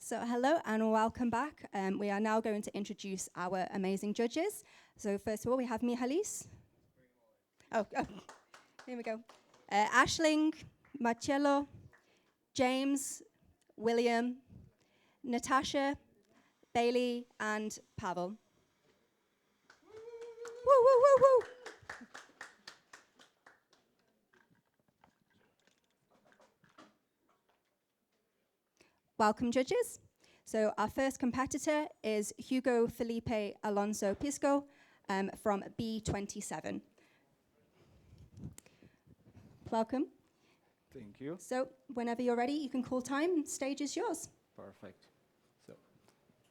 So hello and welcome back. We are now going to introduce our amazing judges. So first of all, we have Mihalis. Oh, here we go. Ashling, Marcello, James, William, Natasha, Bailey, and Pavel. Woo, woo, woo, woo. Welcome, judges. So our first competitor is Hugo Felipe Alonso Pisco from B27. Welcome. Thank you. So whenever you're ready, you can call time. Stage is yours. Perfect. So,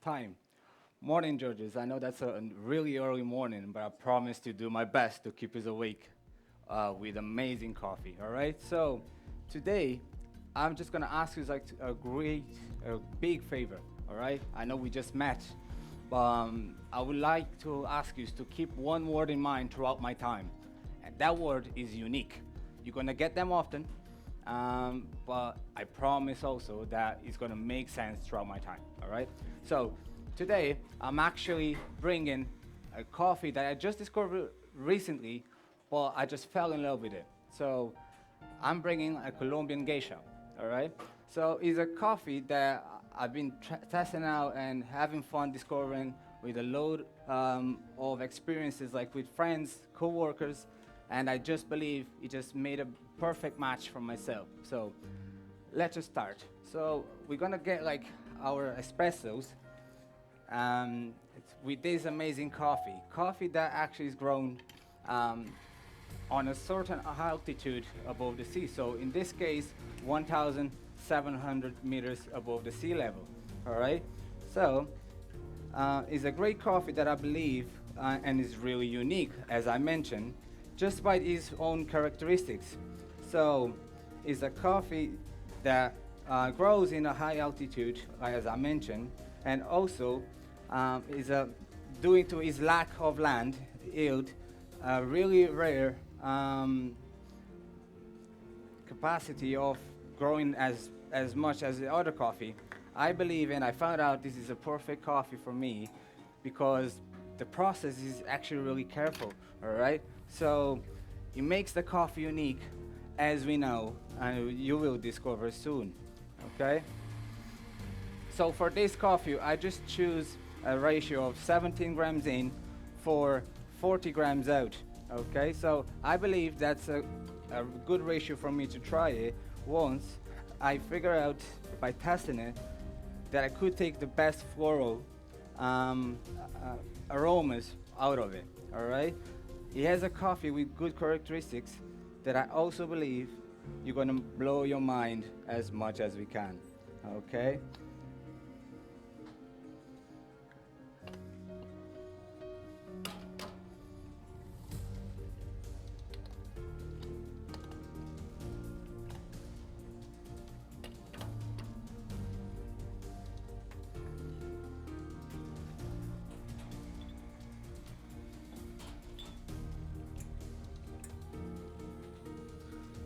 time. Morning, judges. I know that's a really early morning, but I promise to do my best to keep us awake with amazing coffee. All right. So, today, I'm just gonna ask you like a big favor. All right. I know we just met, but I would like to ask you to keep one word in mind throughout my time, and that word is unique. You're gonna get them often, but I promise also that it's gonna make sense throughout my time. All right. So today I'm actually bringing a coffee that I just discovered recently, but I just fell in love with it. So I'm bringing a Colombian geisha. All right. So it's a coffee that I've been testing out and having fun discovering with a load of experiences like with friends, co-workers, and I just believe it just made a perfect match for myself. So let's just start. So we're gonna get like our espressos with this amazing coffee that actually is grown um, on a certain altitude above the sea. So in this case, 1,700 meters above the sea level. All right. So it's a great coffee that I believe and is really unique, as I mentioned, just by its own characteristics. So it's a coffee that grows in a high altitude, as I mentioned, and also is due to its lack of land yield, a really rare capacity of growing as much as the other coffee. I believe and I found out this is a perfect coffee for me because the process is actually really careful, all right? So it makes the coffee unique, as we know, and you will discover soon, okay? So for this coffee, I just choose a ratio of 17 grams in for 40 grams out, okay? So I believe that's a good ratio for me to try it once I figure out by testing it that I could take the best floral aromas out of it, all right? It has a coffee with good characteristics that I also believe you're gonna blow your mind as much as we can, okay?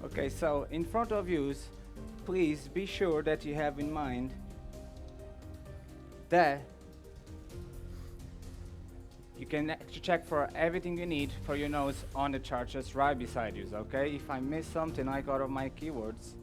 Okay, so in front of you, please be sure that you have in mind that you can check for everything you need for your notes on the chart just right beside you, okay? If I miss something, I got of my keywords.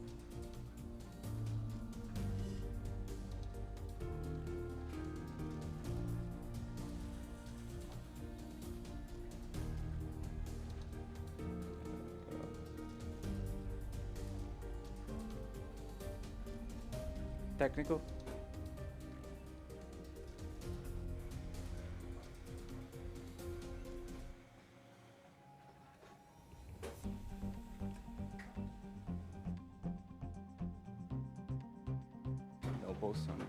Technical. No post on it.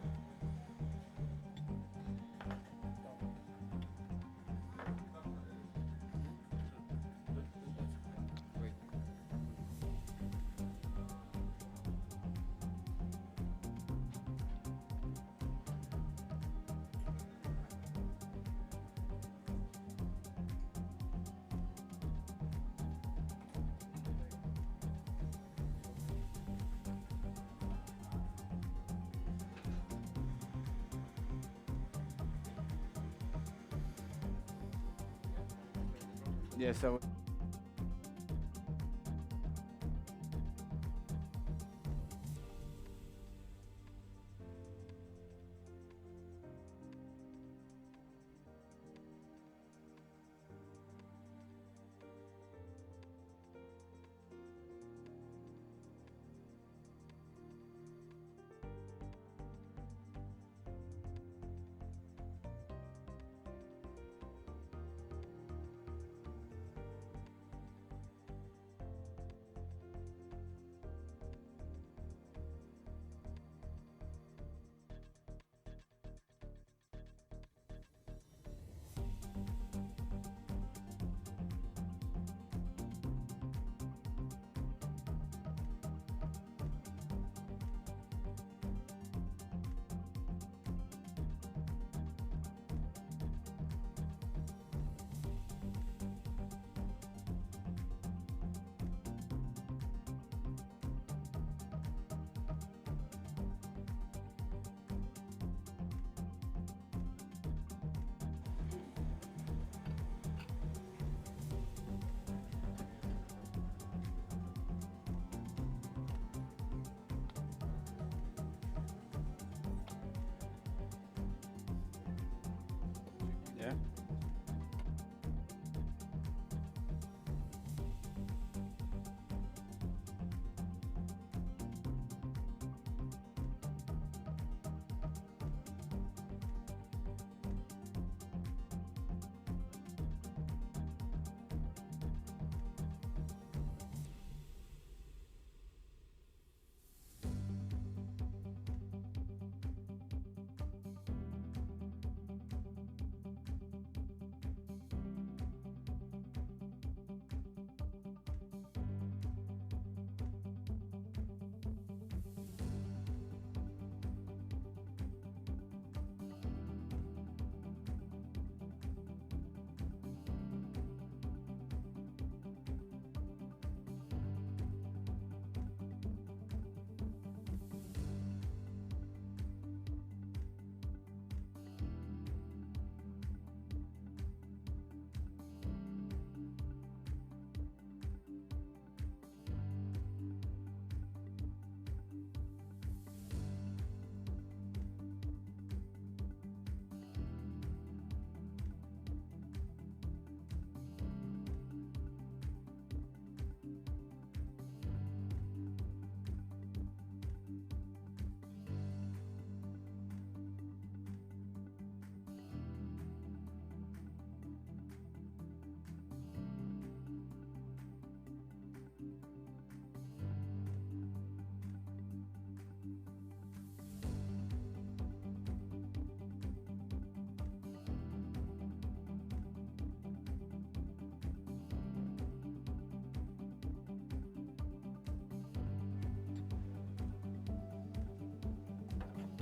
Yeah, so yeah.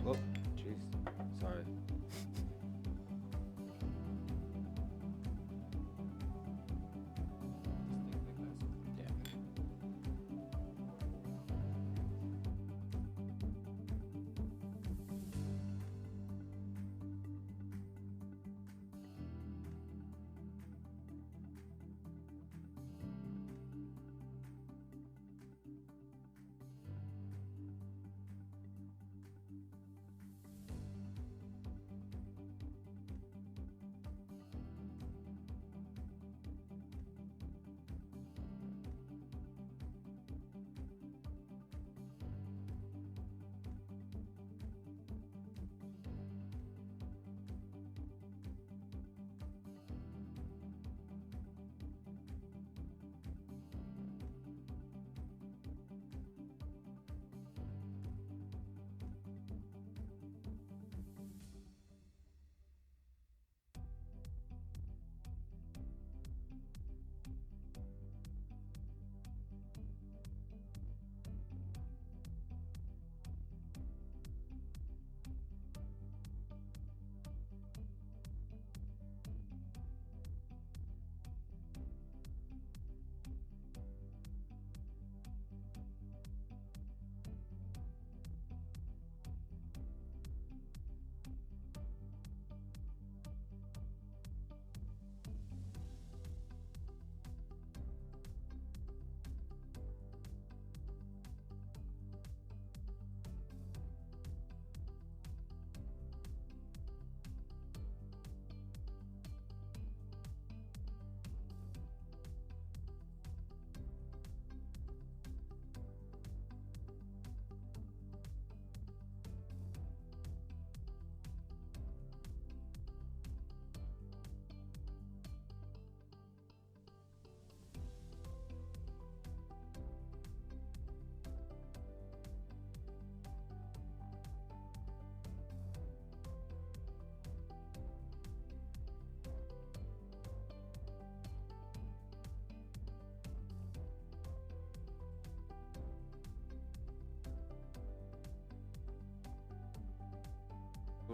Oh, jeez. Sorry. Yeah.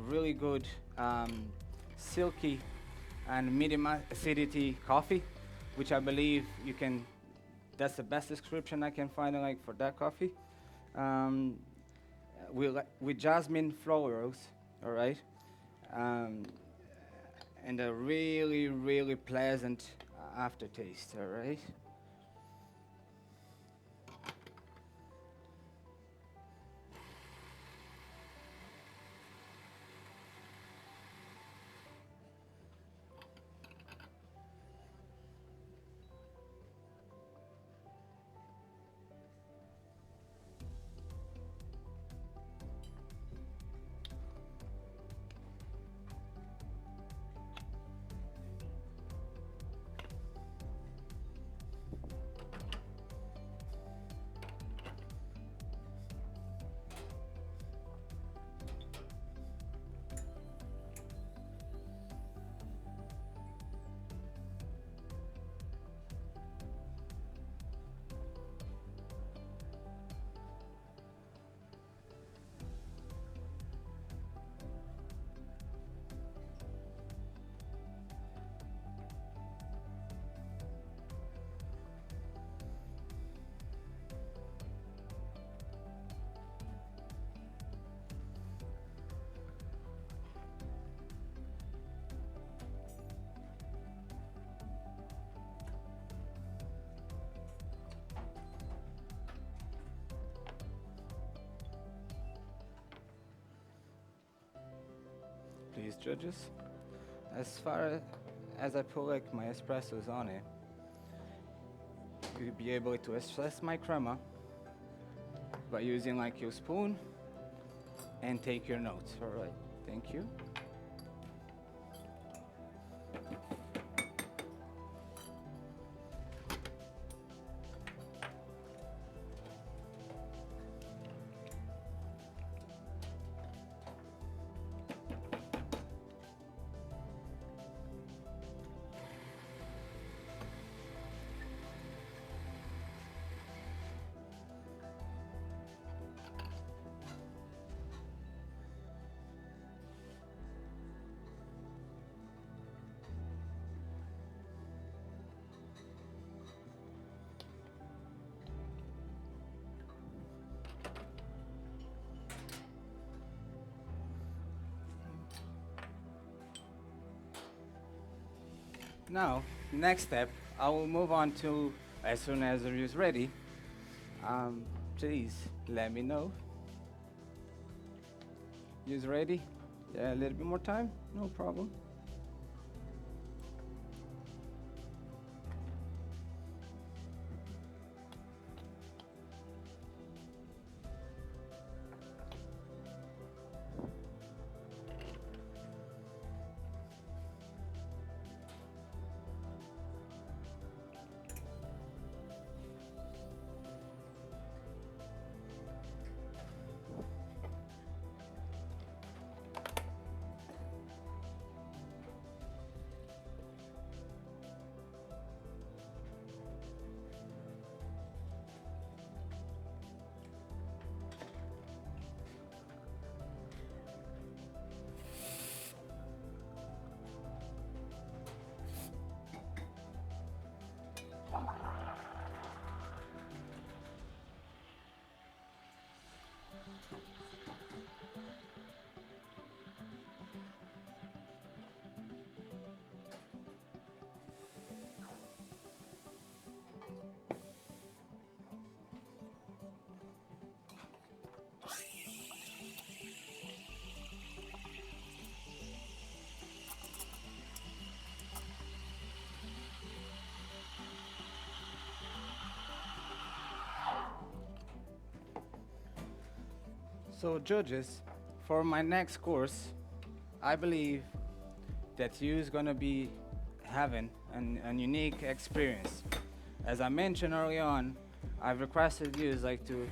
really good silky and medium acidity coffee, which I believe you can. That's the best description I can find like for that coffee. Um, with jasmine florals, all right, um, and a really really pleasant aftertaste, all right. Please, judges. As far as I put like my espressos on it, you'll be able to assess my crema by using like your spoon and take your notes. All right, thank you. Now, next step, I will move on to as soon as the is ready. Please let me know. You's ready? Yeah, a little bit more time? No problem. So judges, for my next course, I believe that you's gonna be having an unique experience. As I mentioned early on, I've requested you like to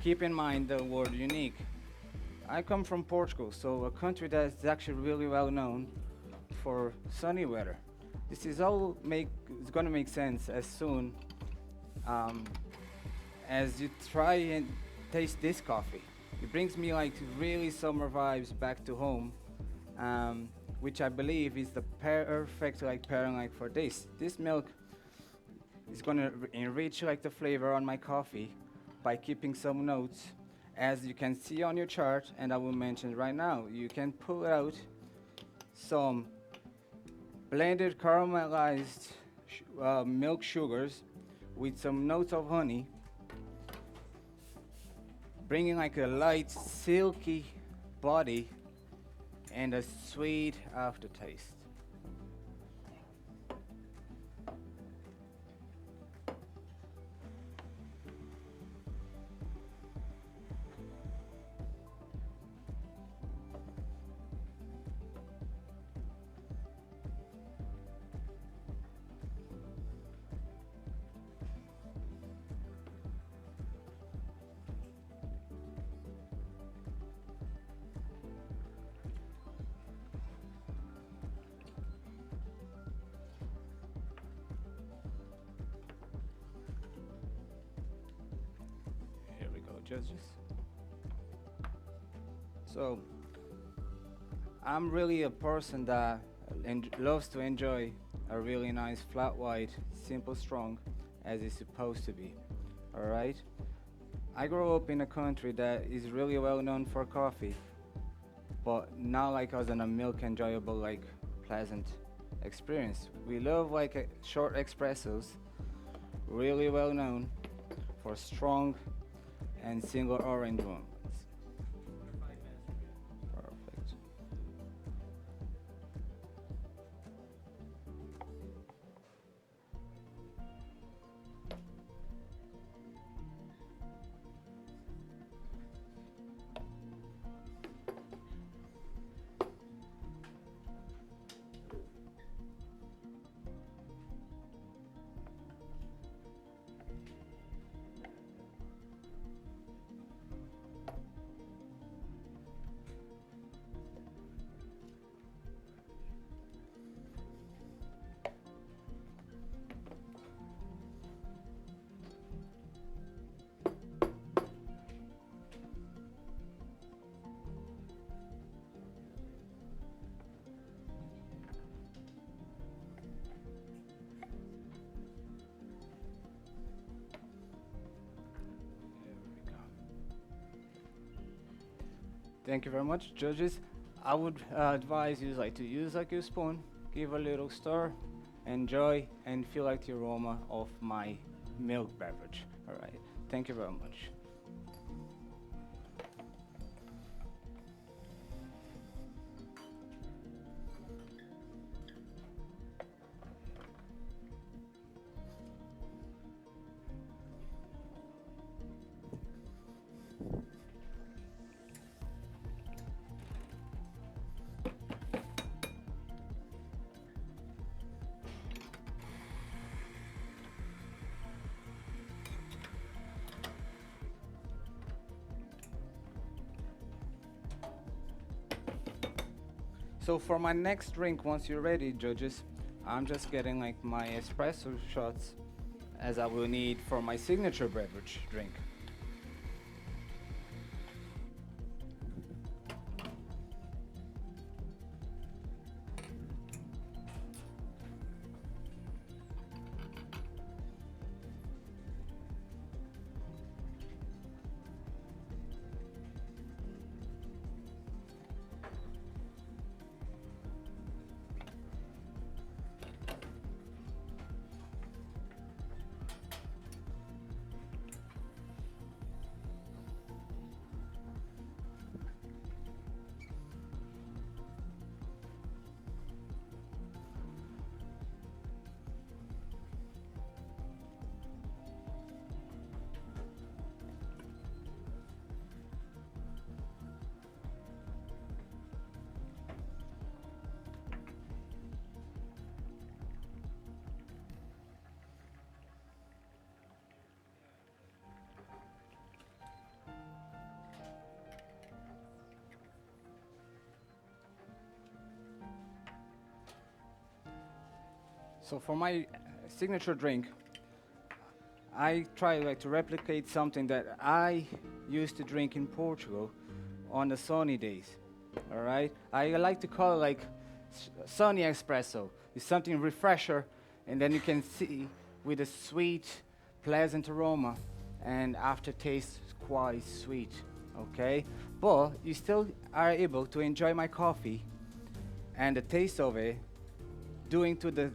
keep in mind the word unique. I come from Portugal, so a country that's actually really well known for sunny weather. This is all it's gonna make sense as soon um, as you try and taste this coffee. It brings me like really summer vibes back to home, um, which I believe is the perfect like pairing like for this. This milk is gonna enrich like the flavor on my coffee by keeping some notes. As you can see on your chart, and I will mention right now, you can pull out some blended caramelized milk sugars with some notes of honey, bringing like a light, silky body and a sweet aftertaste. Here we go, judges. So, I'm really a person that loves to enjoy a really nice flat white, simple strong, as it's supposed to be. All right. I grew up in a country that is really well known for coffee, but not like as in a milk enjoyable like pleasant experience. We love like short espressos, really well known for strong and single orange ones. Perfect. Thank you very much, judges. I would advise you like to use like your spoon, give a little stir, enjoy, and feel like the aroma of my milk beverage. All right. Thank you very much. So for my next drink, once you're ready, judges, I'm just getting like my espresso shots as I will need for my signature beverage drink. So for my signature drink, I try like to replicate something that I used to drink in Portugal on the sunny days. All right, I like to call it like sunny espresso. It's something refresher, and then you can see with a sweet, pleasant aroma, and aftertaste quite sweet. Okay, but you still are able to enjoy my coffee and the taste of it, doing to the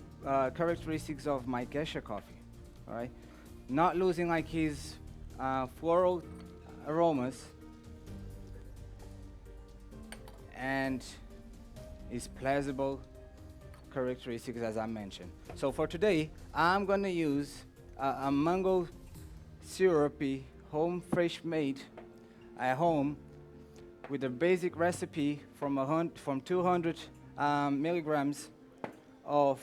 characteristics of my Gesha coffee. All right, not losing like his floral aromas and his pleasurable characteristics as I mentioned. So for today, I'm gonna use a mango syrupy, home fresh made at home with a basic recipe from 200 milligrams of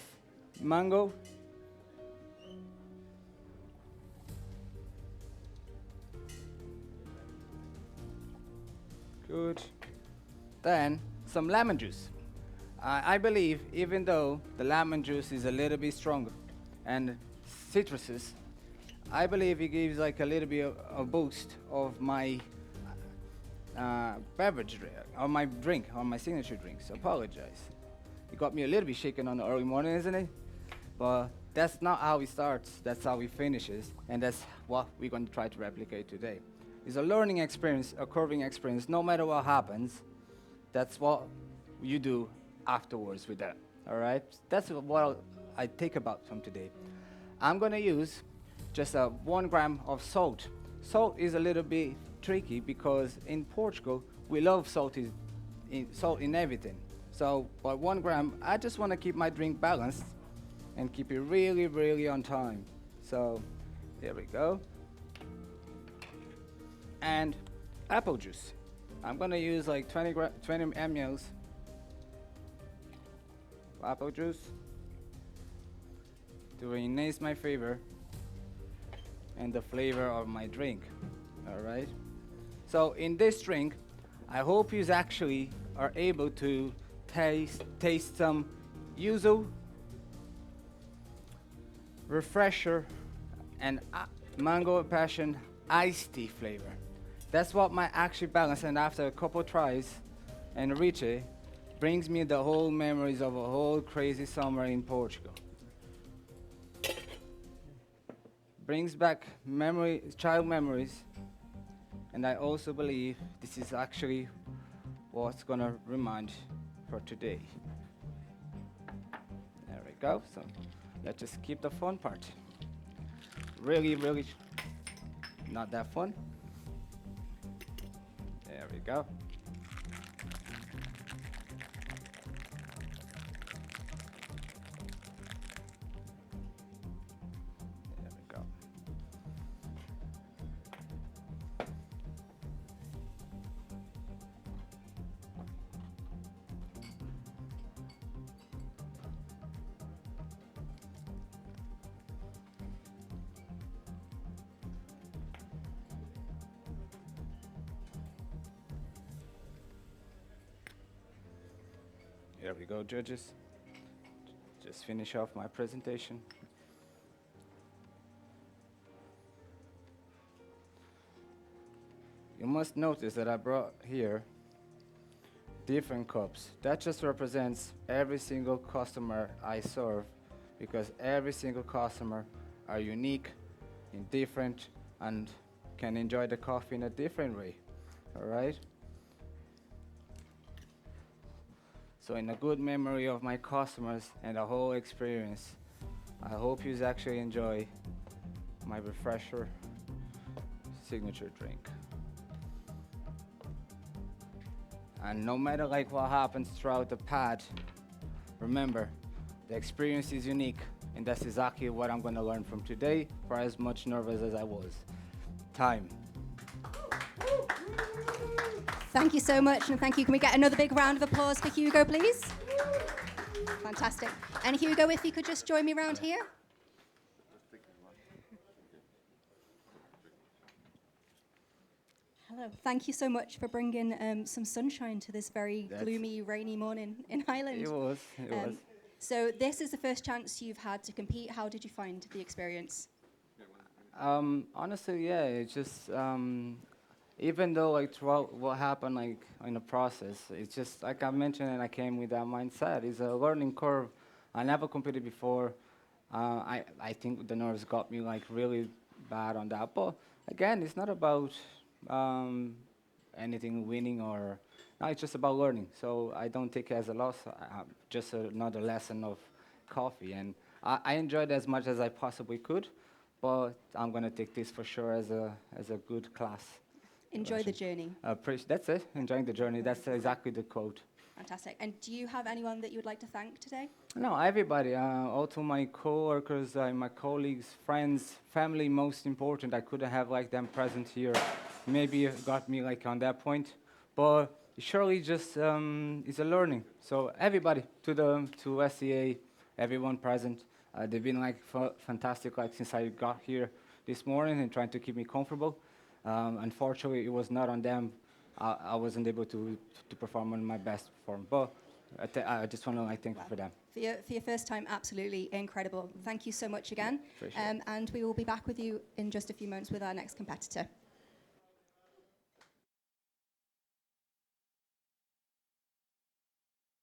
mango, good, then some lemon juice. I believe even though the lemon juice is a little bit stronger and citruses, I believe it gives like a little bit of a boost of my beverage, or my drink, or my signature drinks. Apologize. It got me a little bit shaken on the early morning, isn't it? But that's not how it starts, that's how it finishes, and that's what we're going to try to replicate today. It's a learning experience, a curving experience, no matter what happens, that's what you do afterwards with that, all right? That's what I think about from today. I'm gonna use just 1 gram of salt. Salt is a little bit tricky because in Portugal, we love salt in everything. So, by 1 gram, I just wanna keep my drink balanced and keep it really, really on time. So, there we go. And apple juice. I'm gonna use like 20 mLs of apple juice to enhance my flavor and the flavor of my drink. All right. So in this drink, I hope you actually are able to taste some yuzu, refresher, and mango passion iced tea flavor. That's what my actually balance, and after a couple tries and reach it, brings me the whole memories of a whole crazy summer in Portugal. Brings back child memories, and I also believe this is actually what's gonna remind for today. There we go. So let's just keep the fun part. Really, really not that fun. There we go. There we go. Here we go, judges. Just finish off my presentation. You must notice that I brought here different cups. That just represents every single customer I serve, because every single customer are unique and different and can enjoy the coffee in a different way. All right? So in a good memory of my customers and the whole experience, I hope you actually enjoy my refresher signature drink. And no matter like what happens throughout the pad, remember, the experience is unique, and that's exactly what I'm gonna learn from today, for as much nervous as I was. Time. Thank you so much, and thank you. Can we get another big round of applause for Hugo, please? Fantastic. And Hugo, if you could just join me around here. Hello. Thank you so much for bringing some sunshine to this very gloomy, rainy morning in Ireland. It was. So this is the first chance you've had to compete. How did you find the experience? Honestly, yeah, it's just even though like throughout what happened like in the process, it's just like I mentioned, and I came with that mindset. It's a learning curve. I never competed before. I think the nerves got me like really bad on that. But again, it's not about um, anything winning or no, it's just about learning. So I don't take it as a loss. Just another lesson of coffee, and I enjoyed as much as I possibly could. But I'm gonna take this for sure as a good class. Enjoy the journey. That's it. Enjoying the journey. That's exactly the quote. Fantastic. And do you have anyone that you would like to thank today? No, everybody. Also my coworkers, my colleagues, friends, family. Most important. I couldn't have like them present here. Maybe it got me like on that point, but surely just is a learning. So everybody to SCA, everyone present. They've been like fantastic like since I got here this morning and trying to keep me comfortable. Unfortunately, it was not on them. I wasn't able to perform on my best form, but I just want to like thank you for them. For your first time, absolutely incredible. Thank you so much again. For sure. And we will be back with you in just a few moments with our next competitor.